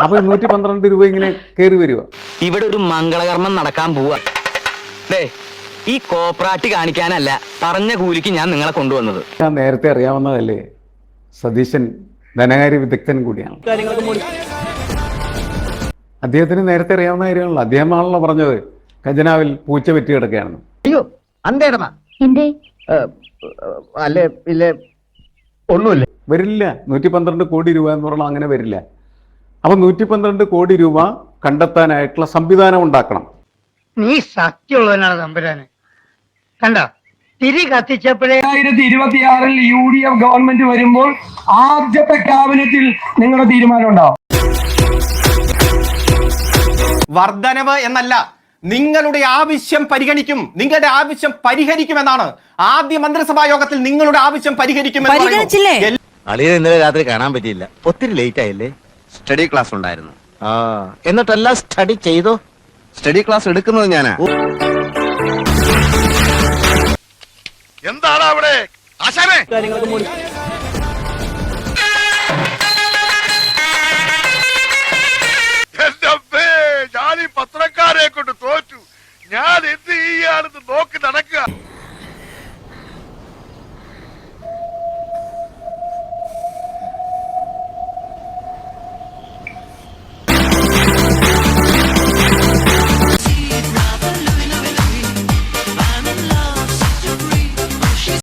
അപ്പൊ 112 രൂപ ഇങ്ങനെ കയറി വരുക. ഇവിടെ ഒരു മംഗളകർമ്മം നടക്കാൻ പോവാ. ഈ കോപ്രാട്ടി കാണിക്കാനല്ല പറഞ്ഞ കൂലിക്ക് ഞാൻ നിങ്ങളെ കൊണ്ടുവന്നത്. ഞാൻ നേരത്തെ അറിയാവുന്നതല്ലേ, സതീശൻ ധനകാര്യ വിദഗ്ധൻ കൂടിയാണ്. അദ്ദേഹത്തിന് നേരത്തെ അറിയാവുന്ന കാര്യമാണല്ലോ. അദ്ദേഹമാണല്ലോ പറഞ്ഞത് ഖജനാവിൽ പൂച്ച വെറ്റി കിടക്കുകയാണെന്ന്. അയ്യോ അന്തേടമാ അല്ലേ ഇല്ലേ ഒന്നുമില്ല. വരില്ല. 112 കോടി രൂപ എന്ന് പറഞ്ഞാൽ അങ്ങനെ വരില്ല. അപ്പൊ 112 കോടി രൂപ കണ്ടെത്താനായിട്ടുള്ള സംവിധാനം ഉണ്ടാക്കണം. നീ സത്യമുള്ളവനാണ് തമ്പുരാന്. കണ്ട തിരി കത്തിച്ചപ്പോഴേ 2026 UDF ഗവൺമെന്റ് വരുമ്പോൾ ആദ്യത്തെ ക്യാബിനറ്റിൽ നിങ്ങളുടെ തീരുമാനം ഉണ്ടാവും. വർധനവ് എന്നല്ല, നിങ്ങളുടെ ആവശ്യം പരിഗണിക്കും, നിങ്ങളുടെ ആവശ്യം പരിഹരിക്കുമെന്നാണ്. ആദ്യ മന്ത്രിസഭാ യോഗത്തിൽ നിങ്ങളുടെ ആവശ്യം പരിഹരിക്കുമെന്ന്. അളിയെ ഇന്നലെ രാത്രി കാണാൻ പറ്റിയില്ല, ഒത്തിരി ലേറ്റ് ആയില്ലേ? സ്റ്റഡി ക്ലാസ് ഉണ്ടായിരുന്നു. എന്നിട്ടെല്ലാം സ്റ്റഡി ചെയ്തോ? സ്റ്റഡി ക്ലാസ് എടുക്കുന്നത് ഞാനാ. എന്താണ് അവിടെ ആശാനെ? ഞാൻ ഈ പത്രക്കാരെ കൊണ്ട് തോറ്റു. ഞാൻ എന്ത് ചെയ്യാണെന്ന് നോക്കി നടക്കുക.